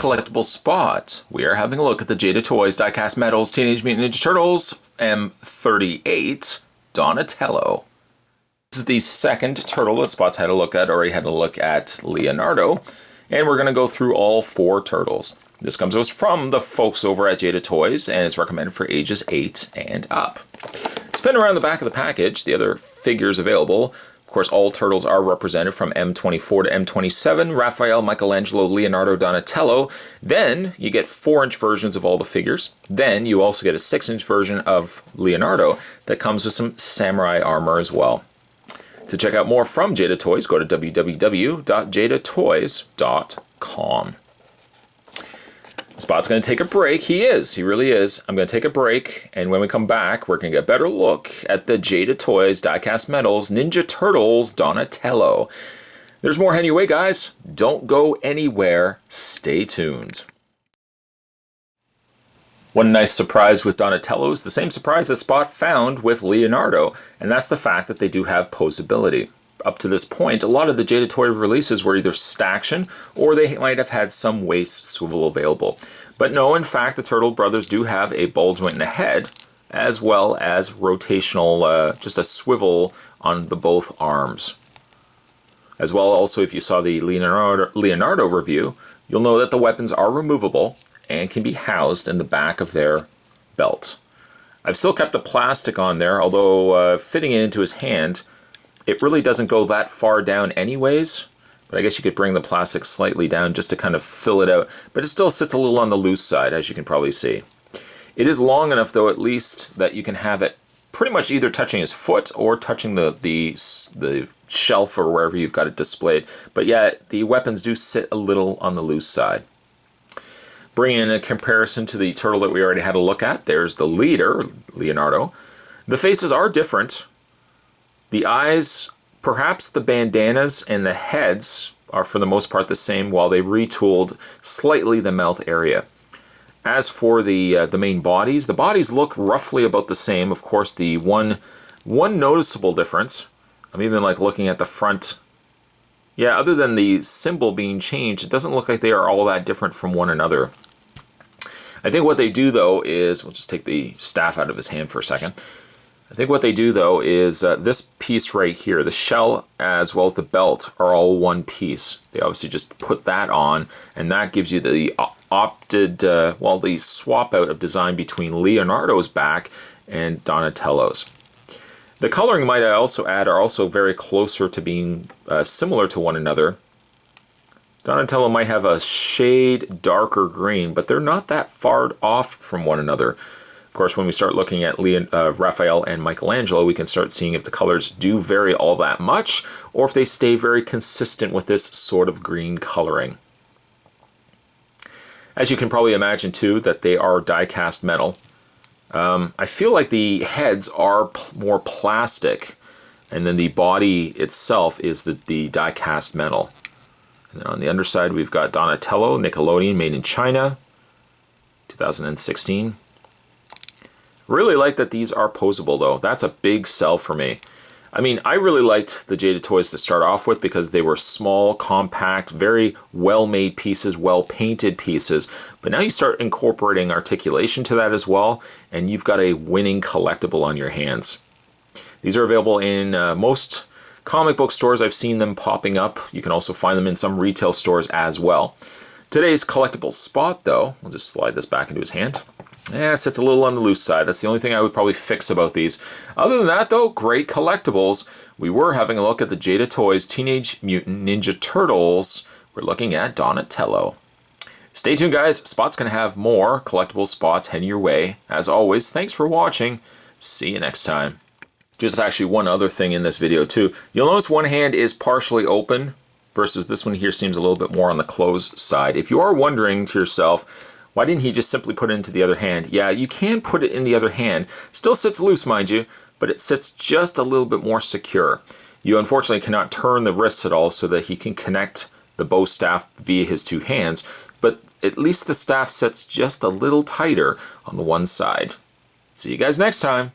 collectible spot, we are having a look at the Jada Toys Die-Cast Metals Teenage Mutant Ninja Turtles M38 Donatello. This is the second turtle that Spot's had a look at. Already had a look at Leonardo, and we're going to go through all 4 turtles. This comes to us from the folks over at Jada Toys, and it's recommended for ages 8 and up. Spin around the back of the package, the other figures available. Of course, all turtles are represented from M24 to M27, Raphael, Michelangelo, Leonardo, Donatello. Then you get 4-inch versions of all the figures. Then you also get a 6-inch version of Leonardo that comes with some samurai armor as well. To check out more from Jada Toys, go to www.jadatoys.com. Spot's going to take a break. He really is. I'm going to take a break, and when we come back, we're going to get a better look at the Jada Toys Die-Cast Metals Ninja Turtles Donatello. There's more heading your way, guys. Don't go anywhere. Stay tuned. One nice surprise with Donatello is the same surprise that Spot found with Leonardo, and that's the fact that they do have poseability. Up to this point, a lot of the Jada Toy releases were either staction or they might have had some waist swivel available. But no, in fact, the Turtle Brothers do have a ball joint in the head, as well as rotational, just a swivel on the both arms. As well, also, if you saw the Leonardo review, you'll know that the weapons are removable and can be housed in the back of their belt. I've still kept the plastic on there, although fitting it into his hand, it really doesn't go that far down anyways, but I guess you could bring the plastic slightly down just to kind of fill it out, but it still sits a little on the loose side, as you can probably see. It is long enough, though, at least, that you can have it pretty much either touching his foot or touching the shelf or wherever you've got it displayed, but yeah, the weapons do sit a little on the loose side. Bringing in a comparison to the turtle that we already had a look at, there's the leader, Leonardo. The faces are different. The eyes, perhaps the bandanas and the heads are for the most part the same, while they retooled slightly the mouth area. As for the main bodies, the bodies look roughly about the same. Of course, the one noticeable difference, I'm even like looking at the front. Yeah, other than the symbol being changed, it doesn't look like they are all that different from one another. I think what they do, though, is, we'll just take the staff out of his hand for a second. I think what they do, though, is this piece right here, the shell as well as the belt are all one piece. They obviously just put that on, and that gives you the the swap out of design between Leonardo's back and Donatello's. The coloring, might I also add, are also very closer to being similar to one another. Donatello might have a shade darker green, but they're not that far off from one another. Of course, when we start looking at Raphael and Michelangelo, we can start seeing if the colors do vary all that much, or if they stay very consistent with this sort of green coloring. As you can probably imagine, too, that they are die-cast metal. I feel like the heads are more plastic, and then the body itself is the die-cast metal. And then on the underside, we've got Donatello, Nickelodeon, made in China, 2016. Really like that these are posable, though. That's a big sell for me. I mean, I really liked the Jada Toys to start off with because they were small, compact, very well-made pieces, well-painted pieces. But now you start incorporating articulation to that as well, and you've got a winning collectible on your hands. These are available in most comic book stores. I've seen them popping up. You can also find them in some retail stores as well. Today's collectible Spot, though, we'll just slide this back into his hand. Yeah, it sits a little on the loose side. That's the only thing I would probably fix about these. Other than that, though, great collectibles. We were having a look at the Jada Toys Teenage Mutant Ninja Turtles. We're looking at Donatello. Stay tuned, guys. Spot's going to have more collectible spots heading your way. As always, thanks for watching. See you next time. Just actually one other thing in this video, too. You'll notice one hand is partially open versus this one here seems a little bit more on the closed side. If you are wondering to yourself, why didn't he just simply put it into the other hand? Yeah, you can put it in the other hand. Still sits loose, mind you, but it sits just a little bit more secure. You unfortunately cannot turn the wrists at all so that he can connect the bow staff via his 2 hands, but at least the staff sits just a little tighter on the one side. See you guys next time.